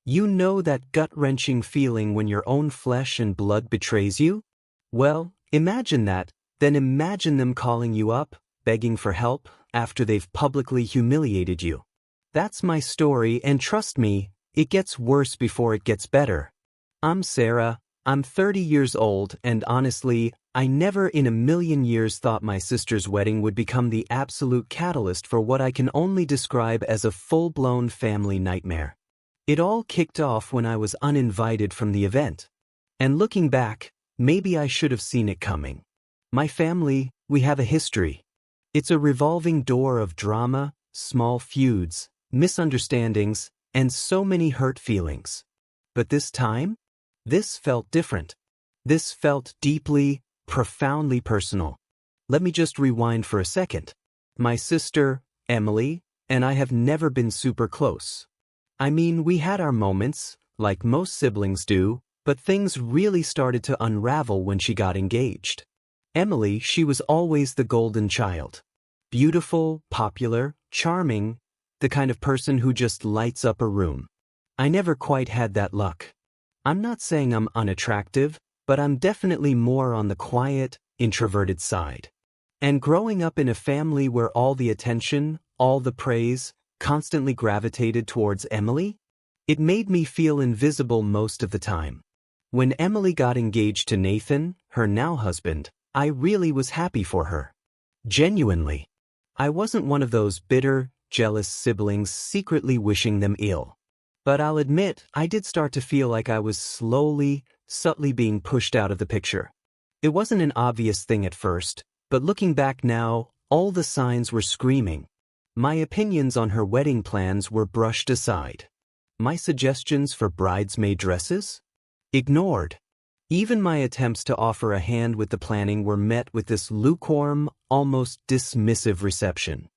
You know that gut-wrenching feeling when your own flesh and blood betrays you? Well, imagine that, then imagine them calling you up, begging for help, after they've publicly humiliated you. That's my story, and trust me, it gets worse before it gets better. I'm Sarah, I'm 30 years old, and honestly, I never in a million years thought my sister's wedding would become the absolute catalyst for what I can only describe as a full-blown family nightmare. It all kicked off when I was uninvited from the event. And looking back, maybe I should have seen it coming. My family, we have a history. It's a revolving door of drama, small feuds, misunderstandings, and so many hurt feelings. But this time? This felt different. This felt deeply, profoundly personal. Let me just rewind for a second. My sister, Emily, and I have never been super close. I mean, we had our moments, like most siblings do, but things really started to unravel when she got engaged. Emily, she was always the golden child. Beautiful, popular, charming, the kind of person who just lights up a room. I never quite had that luck. I'm not saying I'm unattractive, but I'm definitely more on the quiet, introverted side. And growing up in a family where all the attention, all the praise, constantly gravitated towards Emily, it made me feel invisible most of the time. When Emily got engaged to Nathan, her now husband, I really was happy for her. Genuinely. I wasn't one of those bitter, jealous siblings secretly wishing them ill. But I'll admit, I did start to feel like I was slowly, subtly being pushed out of the picture. It wasn't an obvious thing at first, but looking back now, all the signs were screaming. My opinions on her wedding plans were brushed aside. My suggestions for bridesmaid dresses? Ignored. Even my attempts to offer a hand with the planning were met with this lukewarm, almost dismissive reception.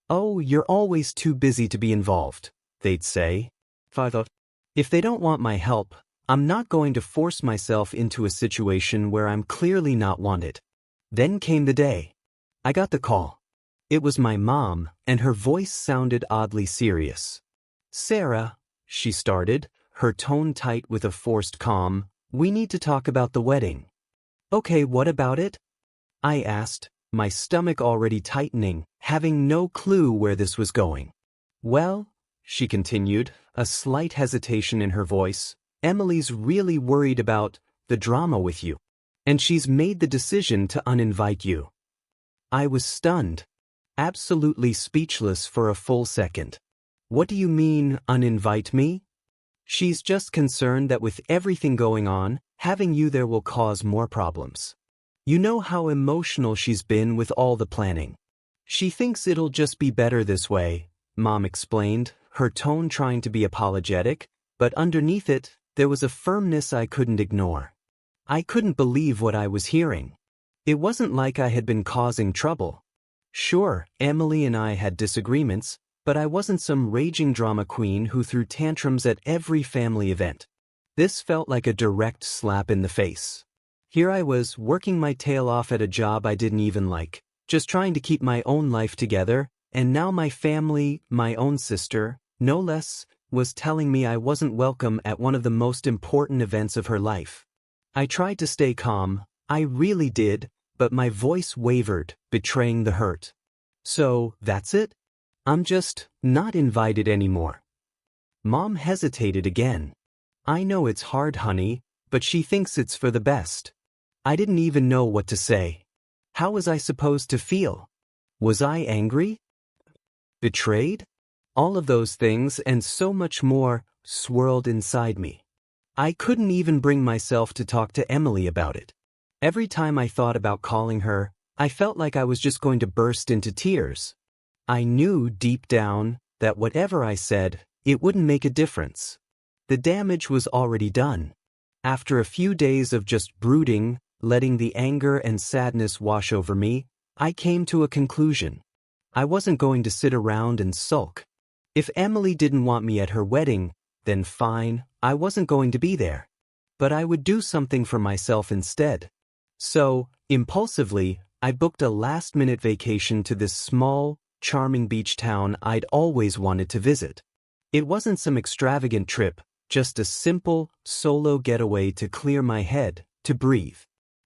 "Oh, you're always too busy to be involved," they'd say. I thought, if they don't want my help, I'm not going to force myself into a situation where I'm clearly not wanted. Then came the day. I got the call. It was my mom, and her voice sounded oddly serious. "Sarah," she started, her tone tight with a forced calm, "we need to talk about the wedding." "Okay, what about it?" I asked, my stomach already tightening, having no clue where this was going. "Well," she continued, a slight hesitation in her voice, "Emily's really worried about the drama with you, and she's made the decision to uninvite you." I was stunned. Absolutely speechless for a full second. "What do you mean, uninvite me?" "She's just concerned that with everything going on, having you there will cause more problems. You know how emotional she's been with all the planning. She thinks it'll just be better this way," Mom explained, her tone trying to be apologetic, but underneath it, there was a firmness I couldn't ignore. I couldn't believe what I was hearing. It wasn't like I had been causing trouble. Sure, Emily and I had disagreements, but I wasn't some raging drama queen who threw tantrums at every family event. This felt like a direct slap in the face. Here I was, working my tail off at a job I didn't even like, just trying to keep my own life together, and now my family, my own sister, no less, was telling me I wasn't welcome at one of the most important events of her life. I tried to stay calm, I really did, but my voice wavered, betraying the hurt. "So, that's it? I'm just not invited anymore." Mom hesitated again. "I know it's hard, honey, but she thinks it's for the best." I didn't even know what to say. How was I supposed to feel? Was I angry? Betrayed? All of those things and so much more swirled inside me. I couldn't even bring myself to talk to Emily about it. Every time I thought about calling her, I felt like I was just going to burst into tears. I knew deep down that whatever I said, it wouldn't make a difference. The damage was already done. After a few days of just brooding, letting the anger and sadness wash over me, I came to a conclusion. I wasn't going to sit around and sulk. If Emily didn't want me at her wedding, then fine, I wasn't going to be there. But I would do something for myself instead. So, impulsively, I booked a last-minute vacation to this small, charming beach town I'd always wanted to visit. It wasn't some extravagant trip, Just a simple, solo getaway to clear my head, to breathe.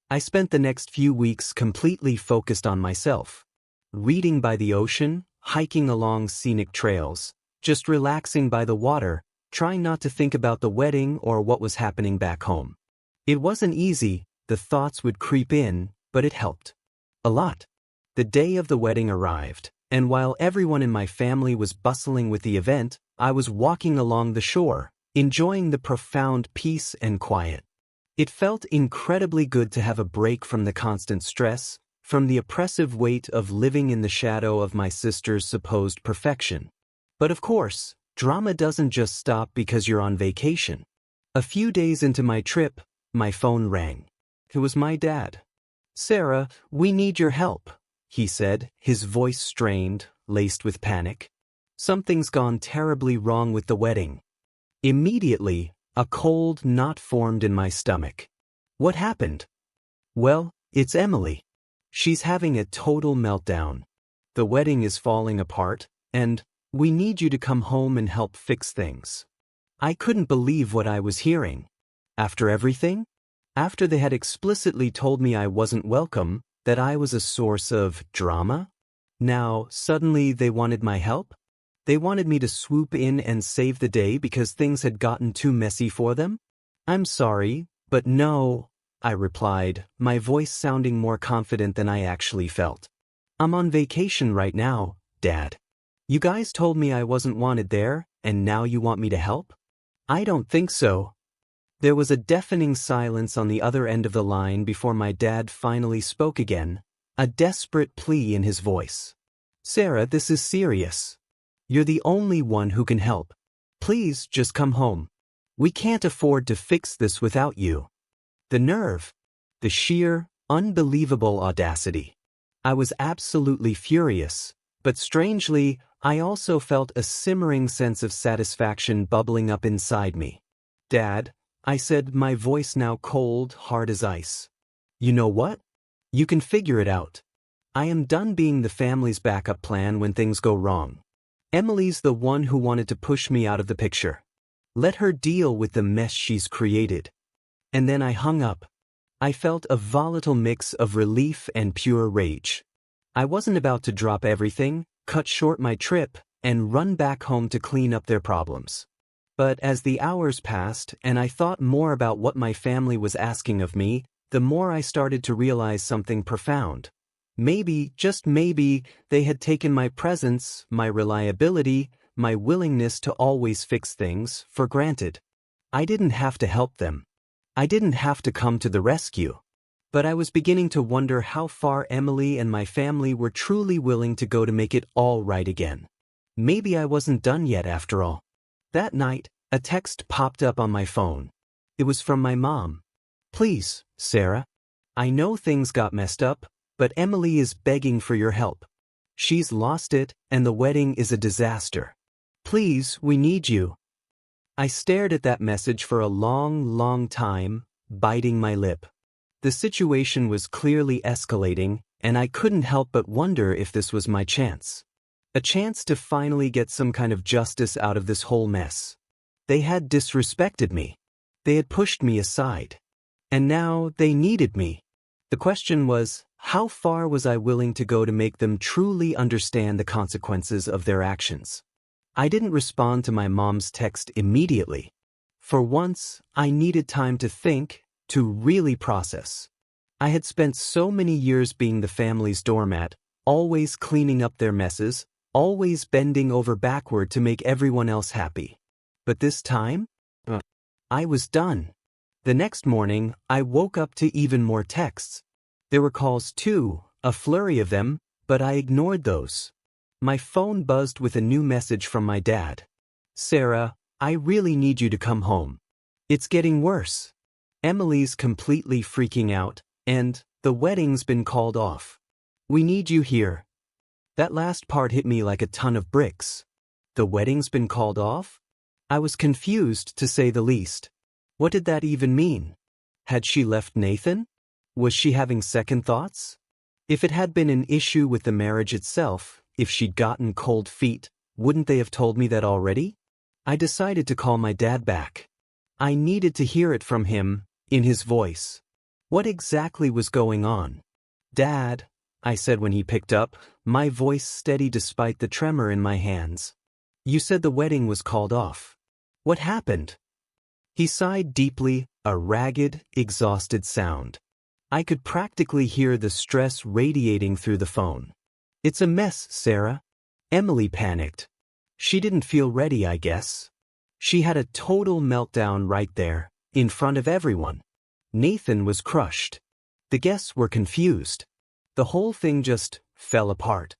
I spent the next few weeks completely focused on myself. Reading by the ocean, hiking along scenic trails, just relaxing by the water, trying not to think about the wedding or what was happening back home. It wasn't easy, the thoughts would creep in, but it helped. A lot. The day of the wedding arrived, and while everyone in my family was bustling with the event, I was walking along the shore, enjoying the profound peace and quiet. It felt incredibly good to have a break from the constant stress, from the oppressive weight of living in the shadow of my sister's supposed perfection. But of course, drama doesn't just stop because you're on vacation. A few days into my trip, my phone rang. It was my dad. "Sarah, we need your help," he said, his voice strained, laced with panic. "Something's gone terribly wrong with the wedding." Immediately, a cold knot formed in my stomach. What happened? Well, it's Emily. She's having a total meltdown. The wedding is falling apart, and we need you to come home and help fix things. I couldn't believe what I was hearing. After everything? After they had explicitly told me I wasn't welcome, that I was a source of drama? Now, suddenly they wanted my help? They wanted me to swoop in and save the day because things had gotten too messy for them? "I'm sorry, but no," I replied, my voice sounding more confident than I actually felt. "I'm on vacation right now, Dad. You guys told me I wasn't wanted there, and now you want me to help?" "I don't think so." There was a deafening silence on the other end of the line before my dad finally spoke again, a desperate plea in his voice. "Sarah, this is serious. You're the only one who can help. Please just come home. We can't afford to fix this without you." The nerve. The sheer, unbelievable audacity. I was absolutely furious, but strangely, I also felt a simmering sense of satisfaction bubbling up inside me. "Dad," I said, my voice now cold, hard as ice. "You know what? You can figure it out. I am done being the family's backup plan when things go wrong. Emily's the one who wanted to push me out of the picture. Let her deal with the mess she's created." And then I hung up. I felt a volatile mix of relief and pure rage. I wasn't about to drop everything, cut short my trip, and run back home to clean up their problems. But as the hours passed and I thought more about what my family was asking of me, the more I started to realize something profound. Maybe, just maybe, they had taken my presence, my reliability, my willingness to always fix things, for granted. I didn't have to help them. I didn't have to come to the rescue. But I was beginning to wonder how far Emily and my family were truly willing to go to make it all right again. Maybe I wasn't done yet after all. That night, a text popped up on my phone. It was from my mom. "Please, Sarah. I know things got messed up, but Emily is begging for your help. She's lost it, and the wedding is a disaster. Please, we need you." I stared at that message for a long time, biting my lip. The situation was clearly escalating, and I couldn't help but wonder if this was my chance. A chance to finally get some kind of justice out of this whole mess. They had disrespected me. They had pushed me aside. And now they needed me. The question was, how far was I willing to go to make them truly understand the consequences of their actions? I didn't respond to my mom's text immediately. For once, I needed time to think, to really process. I had spent so many years being the family's doormat, always cleaning up their messes, always bending over backward to make everyone else happy. But this time, I was done. The next morning, I woke up to even more texts. There were calls too, a flurry of them, but I ignored those. My phone buzzed with a new message from my dad. "Sarah, I really need you to come home. It's getting worse. Emily's completely freaking out, and the wedding's been called off. We need you here." That last part hit me like a ton of bricks. The wedding's been called off? I was confused, to say the least. What did that even mean? Had she left Nathan? Was she having second thoughts? If it had been an issue with the marriage itself, if she'd gotten cold feet, wouldn't they have told me that already? I decided to call my dad back. I needed to hear it from him, in his voice. What exactly was going on? Dad, I said when he picked up, my voice steady despite the tremor in my hands. You said the wedding was called off. What happened? He sighed deeply, a ragged, exhausted sound. I could practically hear the stress radiating through the phone. It's a mess, Sarah. Emily panicked. She didn't feel ready, I guess. She had a total meltdown right there, in front of everyone. Nathan was crushed. The guests were confused. The whole thing just fell apart.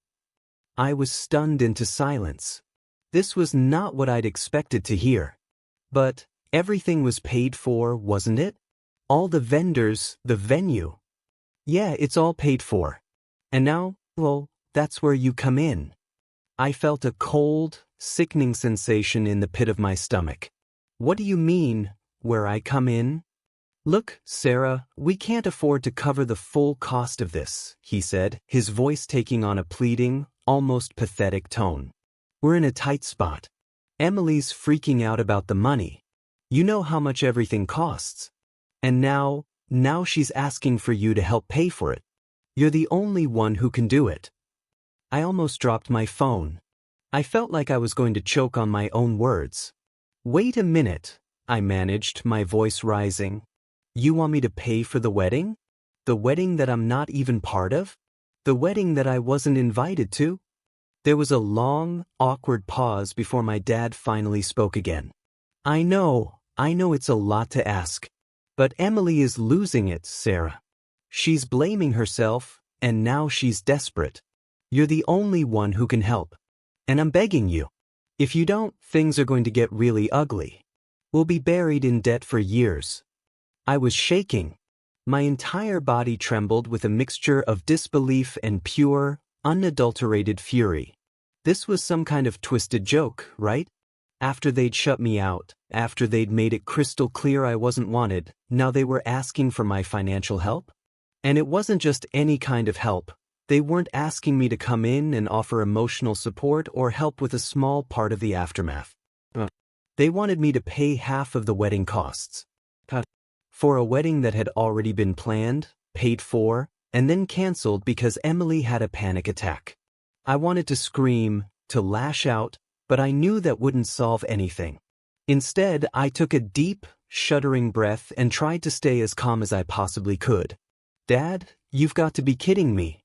I was stunned into silence. This was not what I'd expected to hear. But everything was paid for, wasn't it? All the vendors, the venue. Yeah, it's all paid for. And now, well, that's where you come in. I felt a cold, sickening sensation in the pit of my stomach. What do you mean, where I come in? Look, Sarah, we can't afford to cover the full cost of this, he said, his voice taking on a pleading, almost pathetic tone. We're in a tight spot. Emily's freaking out about the money. You know how much everything costs. And now she's asking for you to help pay for it. You're the only one who can do it. I almost dropped my phone. I felt like I was going to choke on my own words. Wait a minute, I managed, my voice rising. You want me to pay for the wedding? The wedding that I'm not even part of? The wedding that I wasn't invited to? There was a long, awkward pause before my dad finally spoke again. I know it's a lot to ask. But Emily is losing it, Sarah. She's blaming herself, and now she's desperate. You're the only one who can help. And I'm begging you. If you don't, things are going to get really ugly. We'll be buried in debt for years. I was shaking. My entire body trembled with a mixture of disbelief and pure, unadulterated fury. This was some kind of twisted joke, right? After they'd shut me out, after they'd made it crystal clear I wasn't wanted, now they were asking for my financial help? And it wasn't just any kind of help. They weren't asking me to come in and offer emotional support or help with a small part of the aftermath. They wanted me to pay half of the wedding costs. For a wedding that had already been planned, paid for, and then canceled because Emily had a panic attack. I wanted to scream, to lash out, but I knew that wouldn't solve anything. Instead, I took a deep, shuddering breath and tried to stay as calm as I possibly could. Dad, you've got to be kidding me.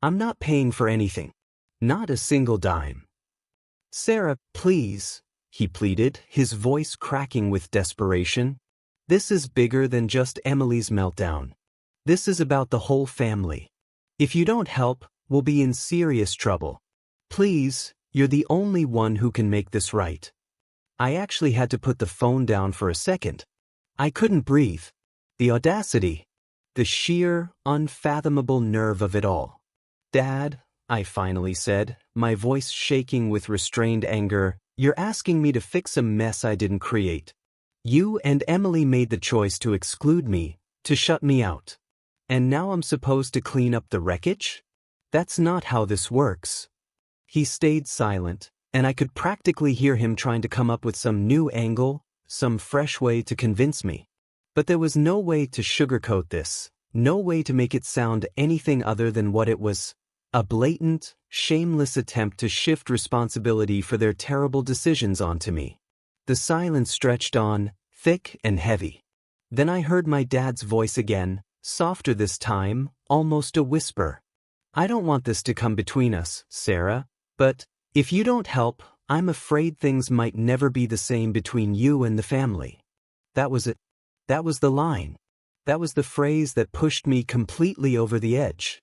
I'm not paying for anything. Not a single dime. Sarah, please, he pleaded, his voice cracking with desperation. This is bigger than just Emily's meltdown. This is about the whole family. If you don't help, we'll be in serious trouble. Please, you're the only one who can make this right. I actually had to put the phone down for a second. I couldn't breathe. The audacity. The sheer, unfathomable nerve of it all. Dad, I finally said, my voice shaking with restrained anger, you're asking me to fix a mess I didn't create. You and Emily made the choice to exclude me, to shut me out. And now I'm supposed to clean up the wreckage? That's not how this works. He stayed silent, and I could practically hear him trying to come up with some new angle, some fresh way to convince me. But there was no way to sugarcoat this, no way to make it sound anything other than what it was, a blatant, shameless attempt to shift responsibility for their terrible decisions onto me. The silence stretched on, thick and heavy. Then I heard my dad's voice again, softer this time, almost a whisper. I don't want this to come between us, Sarah, but if you don't help, I'm afraid things might never be the same between you and the family. That was it. That was the line. That was the phrase that pushed me completely over the edge.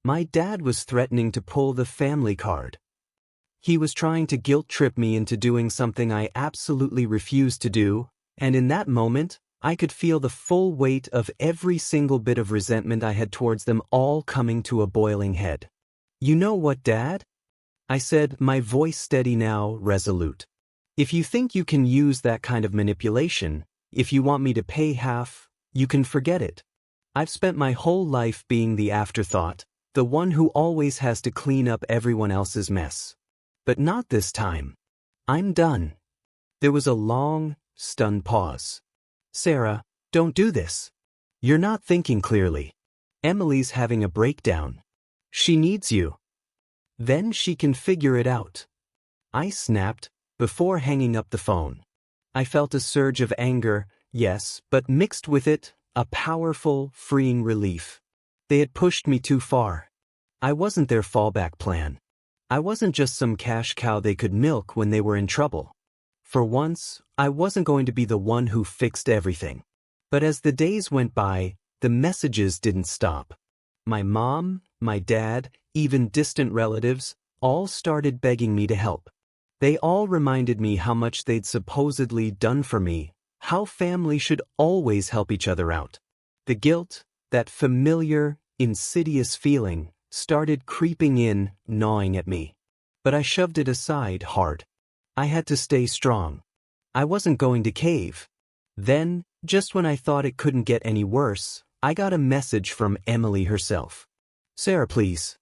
My dad was threatening to pull the family card. He was trying to guilt-trip me into doing something I absolutely refused to do, and in that moment, I could feel the full weight of every single bit of resentment I had towards them all coming to a boiling head. You know what, Dad? I said, my voice steady now, resolute. If you think you can use that kind of manipulation, if you want me to pay half, you can forget it. I've spent my whole life being the afterthought, the one who always has to clean up everyone else's mess. But not this time. I'm done. There was a long, stunned pause. Sarah, don't do this. You're not thinking clearly. Emily's having a breakdown. She needs you. Then she can figure it out. I snapped, before hanging up the phone. I felt a surge of anger, yes, but mixed with it, a powerful, freeing relief. They had pushed me too far. I wasn't their fallback plan. I wasn't just some cash cow they could milk when they were in trouble. For once, I wasn't going to be the one who fixed everything. But as the days went by, the messages didn't stop. My mom, my dad, even distant relatives, all started begging me to help. They all reminded me how much they'd supposedly done for me, how family should always help each other out. The guilt, that familiar, insidious feeling, started creeping in, gnawing at me. But I shoved it aside hard. I had to stay strong. I wasn't going to cave. Then, just when I thought it couldn't get any worse, I got a message from Emily herself. Sarah, please.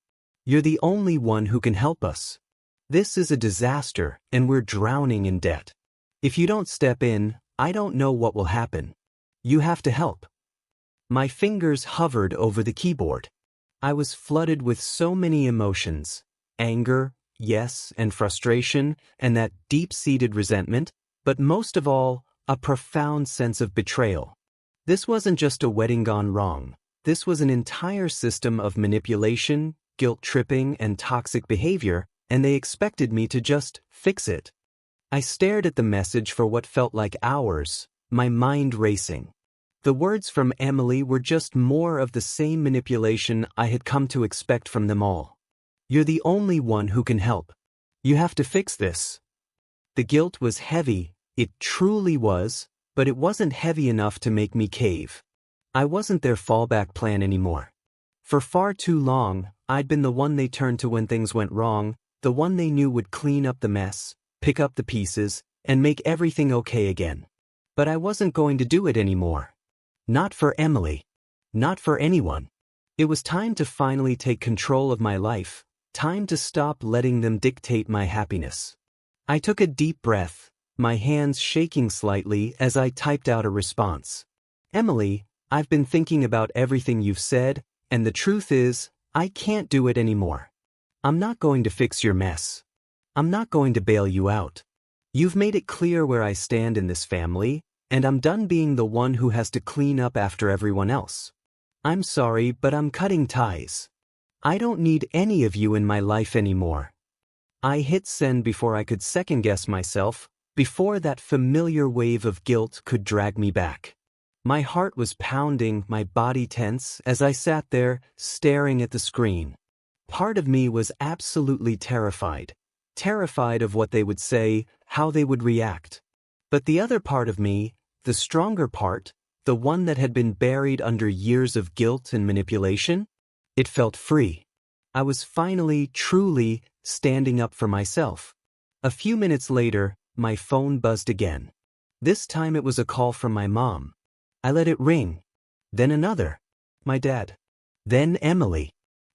You're the only one who can help us. This is a disaster, and we're drowning in debt. If you don't step in, I don't know what will happen. You have to help. My fingers hovered over the keyboard. I was flooded with so many emotions. Anger, yes, and frustration, and that deep-seated resentment, but most of all, a profound sense of betrayal. This wasn't just a wedding gone wrong. This was an entire system of manipulation, guilt-tripping, and toxic behavior, and they expected me to just fix it. I stared at the message for what felt like hours, my mind racing. The words from Emily were just more of the same manipulation I had come to expect from them all. You're the only one who can help. You have to fix this. The guilt was heavy, it truly was, but it wasn't heavy enough to make me cave. I wasn't their fallback plan anymore. For far too long, I'd been the one they turned to when things went wrong, the one they knew would clean up the mess, pick up the pieces, and make everything okay again. But I wasn't going to do it anymore. Not for Emily. Not for anyone. It was time to finally take control of my life, time to stop letting them dictate my happiness. I took a deep breath, my hands shaking slightly as I typed out a response. Emily, I've been thinking about everything you've said, and the truth is, I can't do it anymore. I'm not going to fix your mess. I'm not going to bail you out. You've made it clear where I stand in this family, and I'm done being the one who has to clean up after everyone else. I'm sorry, but I'm cutting ties. I don't need any of you in my life anymore. I hit send before I could second-guess myself, before that familiar wave of guilt could drag me back. My heart was pounding, my body tense, as I sat there, staring at the screen. Part of me was absolutely terrified. Terrified of what they would say, how they would react. But the other part of me, the stronger part, the one that had been buried under years of guilt and manipulation, it felt free. I was finally, truly, standing up for myself. A few minutes later, my phone buzzed again. This time it was a call from my mom. I let it ring. Then another. My dad. Then Emily.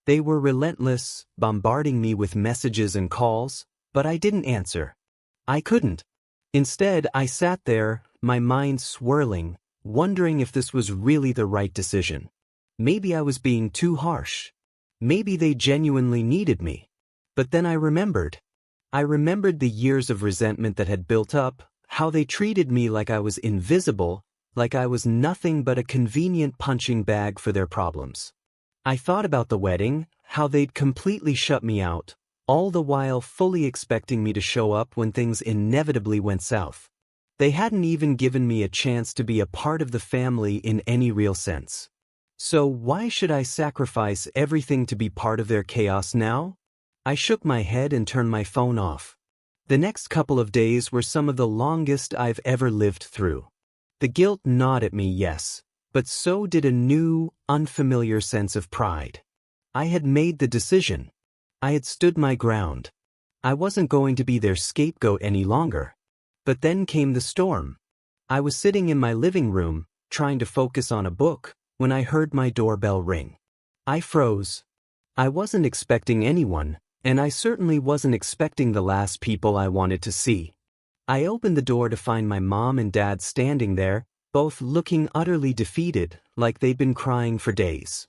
They were relentless, bombarding me with messages and calls, but I didn't answer. I couldn't. Instead, I sat there, my mind swirling, wondering if this was really the right decision. Maybe I was being too harsh. Maybe they genuinely needed me. But then I remembered. I remembered the years of resentment that had built up, how they treated me like I was invisible, like I was nothing but a convenient punching bag for their problems. I thought about the wedding, how they'd completely shut me out, all the while fully expecting me to show up when things inevitably went south. They hadn't even given me a chance to be a part of the family in any real sense. So why should I sacrifice everything to be part of their chaos now? I shook my head and turned my phone off. The next couple of days were some of the longest I've ever lived through. The guilt gnawed at me, yes, but so did a new, unfamiliar sense of pride. I had made the decision. I had stood my ground. I wasn't going to be their scapegoat any longer. But then came the storm. I was sitting in my living room, trying to focus on a book, when I heard my doorbell ring. I froze. I wasn't expecting anyone, and I certainly wasn't expecting the last people I wanted to see. I opened the door to find my mom and dad standing there, both looking utterly defeated, like they'd been crying for days.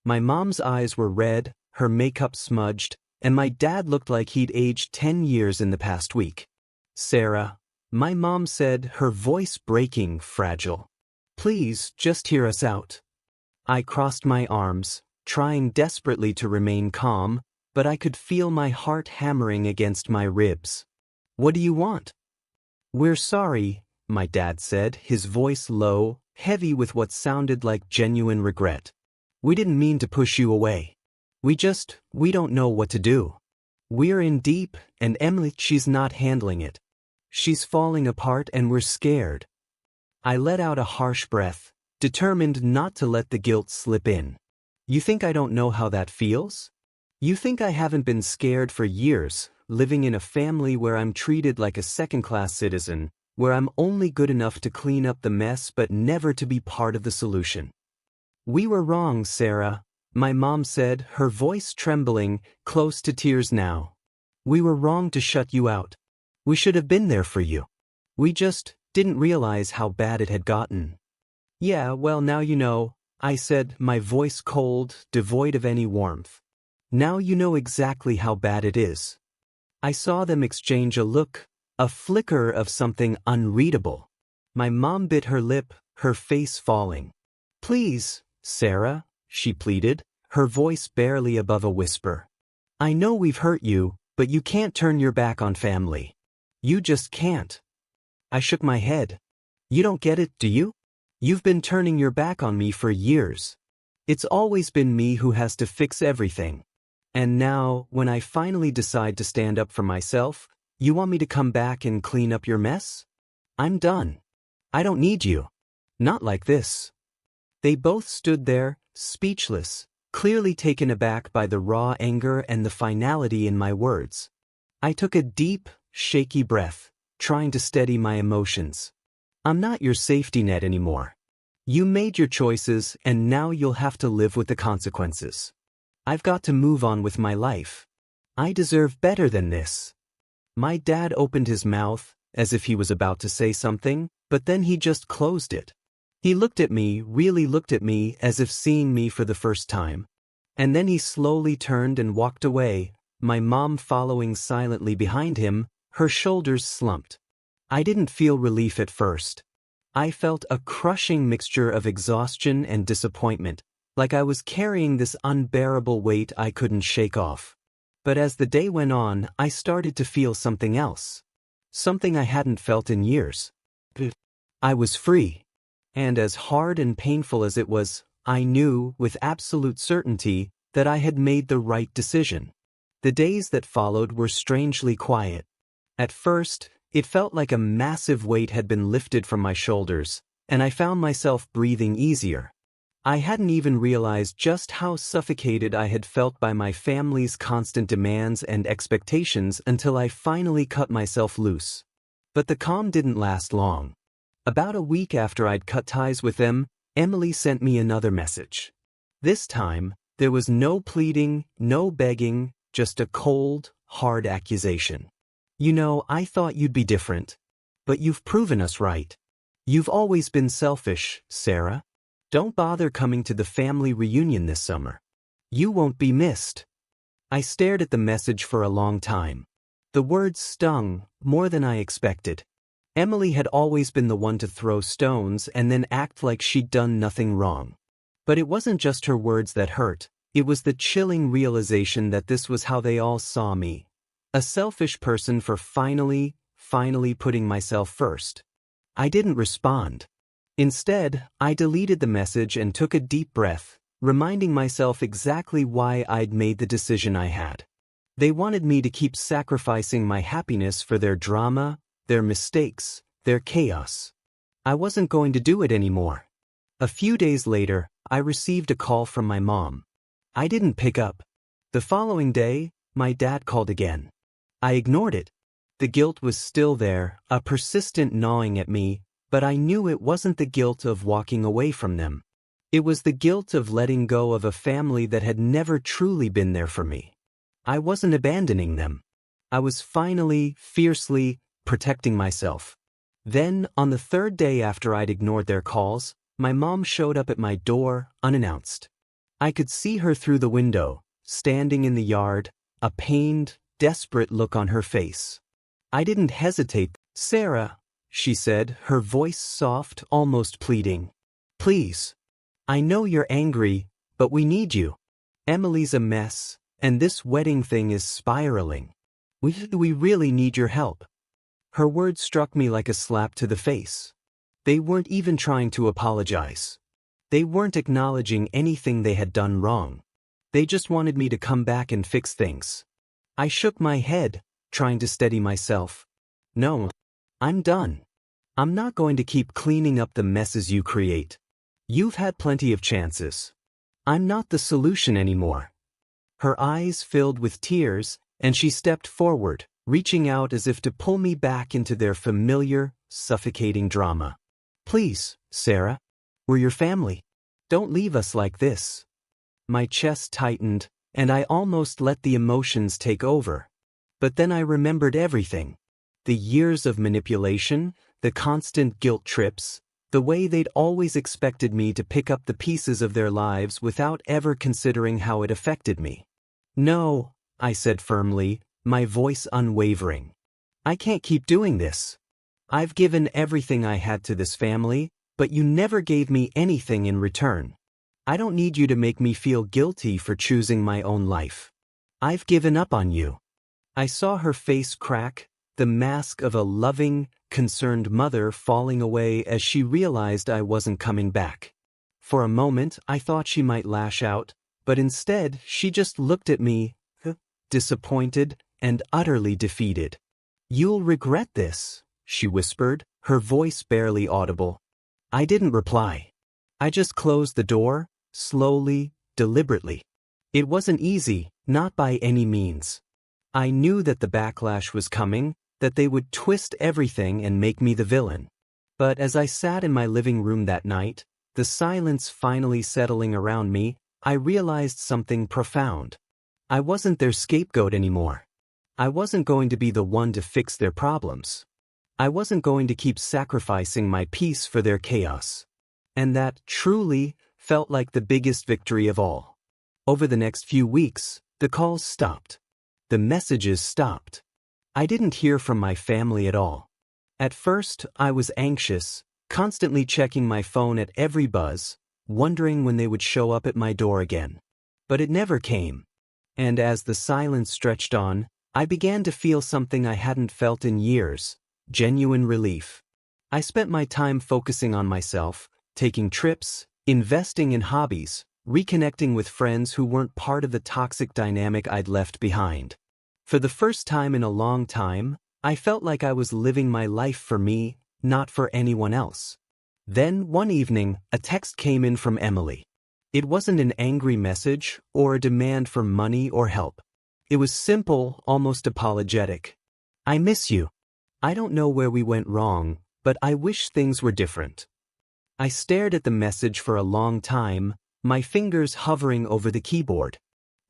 My mom's eyes were red, her makeup smudged, and my dad looked like he'd aged 10 years in the past week. "Sarah," my mom said, her voice breaking, fragile. "Please, just hear us out." I crossed my arms, trying desperately to remain calm, but I could feel my heart hammering against my ribs. "What do you want?" "We're sorry," my dad said, his voice low, heavy with what sounded like genuine regret. "We didn't mean to push you away. We don't know what to do. We're in deep, and Emily, she's not handling it. She's falling apart and we're scared." I let out a harsh breath, determined not to let the guilt slip in. "You think I don't know how that feels? You think I haven't been scared for years, living in a family where I'm treated like a second-class citizen, where I'm only good enough to clean up the mess but never to be part of the solution?" "We were wrong, Sarah," my mom said, her voice trembling, close to tears now. "We were wrong to shut you out. We should have been there for you. We just didn't realize how bad it had gotten." "Yeah, well, now you know," I said, my voice cold, devoid of any warmth. "Now you know exactly how bad it is." I saw them exchange a look, a flicker of something unreadable. My mom bit her lip, her face falling. "Please, Sarah," she pleaded, her voice barely above a whisper. "I know we've hurt you, but you can't turn your back on family. You just can't." I shook my head. "You don't get it, do you? You've been turning your back on me for years. It's always been me who has to fix everything. And now, when I finally decide to stand up for myself, you want me to come back and clean up your mess? I'm done. I don't need you. Not like this." They both stood there, speechless, clearly taken aback by the raw anger and the finality in my words. I took a deep, shaky breath, trying to steady my emotions. "I'm not your safety net anymore. You made your choices, and now you'll have to live with the consequences. I've got to move on with my life. I deserve better than this." My dad opened his mouth, as if he was about to say something, but then he just closed it. He looked at me, really looked at me, as if seeing me for the first time. And then he slowly turned and walked away, my mom following silently behind him, her shoulders slumped. I didn't feel relief at first. I felt a crushing mixture of exhaustion and disappointment, like I was carrying this unbearable weight I couldn't shake off. But as the day went on, I started to feel something else. Something I hadn't felt in years. I was free. And as hard and painful as it was, I knew, with absolute certainty, that I had made the right decision. The days that followed were strangely quiet. At first, it felt like a massive weight had been lifted from my shoulders, and I found myself breathing easier. I hadn't even realized just how suffocated I had felt by my family's constant demands and expectations until I finally cut myself loose. But the calm didn't last long. About a week after I'd cut ties with them, Emily sent me another message. This time, there was no pleading, no begging, just a cold, hard accusation. "You know, I thought you'd be different. But you've proven us right. You've always been selfish, Sarah. Don't bother coming to the family reunion this summer. You won't be missed." I stared at the message for a long time. The words stung, more than I expected. Emily had always been the one to throw stones and then act like she'd done nothing wrong. But it wasn't just her words that hurt, it was the chilling realization that this was how they all saw me. A selfish person for finally putting myself first. I didn't respond. Instead, I deleted the message and took a deep breath, reminding myself exactly why I'd made the decision I had. They wanted me to keep sacrificing my happiness for their drama, their mistakes, their chaos. I wasn't going to do it anymore. A few days later, I received a call from my mom. I didn't pick up. The following day, my dad called again. I ignored it. The guilt was still there, a persistent gnawing at me, but I knew it wasn't the guilt of walking away from them. It was the guilt of letting go of a family that had never truly been there for me. I wasn't abandoning them. I was finally, fiercely, protecting myself. Then, on the third day after I'd ignored their calls, my mom showed up at my door, unannounced. I could see her through the window, standing in the yard, a pained, desperate look on her face. I didn't hesitate. "Sarah," she said, her voice soft, almost pleading. "Please. I know you're angry, but we need you. Emily's a mess, and this wedding thing is spiraling. We really need your help." Her words struck me like a slap to the face. They weren't even trying to apologize. They weren't acknowledging anything they had done wrong. They just wanted me to come back and fix things. I shook my head, trying to steady myself. "No. I'm done. I'm not going to keep cleaning up the messes you create. You've had plenty of chances. I'm not the solution anymore." Her eyes filled with tears, and she stepped forward, reaching out as if to pull me back into their familiar, suffocating drama. "Please, Sarah. We're your family. Don't leave us like this." My chest tightened, and I almost let the emotions take over. But then I remembered everything. The years of manipulation, the constant guilt trips, the way they'd always expected me to pick up the pieces of their lives without ever considering how it affected me. "No," I said firmly, my voice unwavering. "I can't keep doing this. I've given everything I had to this family, but you never gave me anything in return. I don't need you to make me feel guilty for choosing my own life. I've given up on you." I saw her face crack, the mask of a loving, concerned mother falling away as she realized I wasn't coming back. For a moment, I thought she might lash out, but instead, she just looked at me, disappointed and utterly defeated. "You'll regret this," she whispered, her voice barely audible. I didn't reply. I just closed the door, slowly, deliberately. It wasn't easy, not by any means. I knew that the backlash was coming, that they would twist everything and make me the villain. But as I sat in my living room that night, the silence finally settling around me, I realized something profound. I wasn't their scapegoat anymore. I wasn't going to be the one to fix their problems. I wasn't going to keep sacrificing my peace for their chaos. And that, truly, felt like the biggest victory of all. Over the next few weeks, the calls stopped. The messages stopped. I didn't hear from my family at all. At first, I was anxious, constantly checking my phone at every buzz, wondering when they would show up at my door again. But it never came. And as the silence stretched on, I began to feel something I hadn't felt in years, genuine relief. I spent my time focusing on myself, taking trips, investing in hobbies, reconnecting with friends who weren't part of the toxic dynamic I'd left behind. For the first time in a long time, I felt like I was living my life for me, not for anyone else. Then, one evening, a text came in from Emily. It wasn't an angry message or a demand for money or help. It was simple, almost apologetic. "I miss you. I don't know where we went wrong, but I wish things were different." I stared at the message for a long time, my fingers hovering over the keyboard.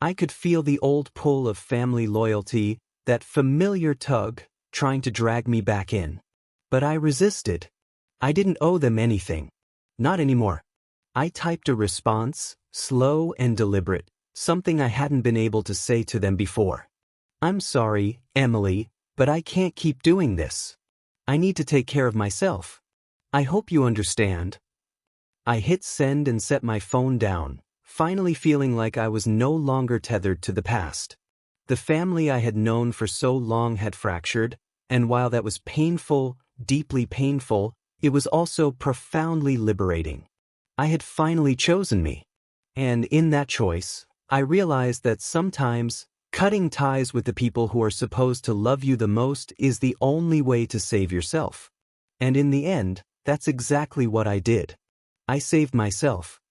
I could feel the old pull of family loyalty, that familiar tug, trying to drag me back in. But I resisted. I didn't owe them anything. Not anymore. I typed a response, slow and deliberate, something I hadn't been able to say to them before. "I'm sorry, Emily, but I can't keep doing this. I need to take care of myself. I hope you understand." I hit send and set my phone down, finally feeling like I was no longer tethered to the past. The family I had known for so long had fractured, and while that was painful, deeply painful, it was also profoundly liberating. I had finally chosen me. And in that choice, I realized that sometimes, cutting ties with the people who are supposed to love you the most is the only way to save yourself. And in the end, that's exactly what I did. I saved myself.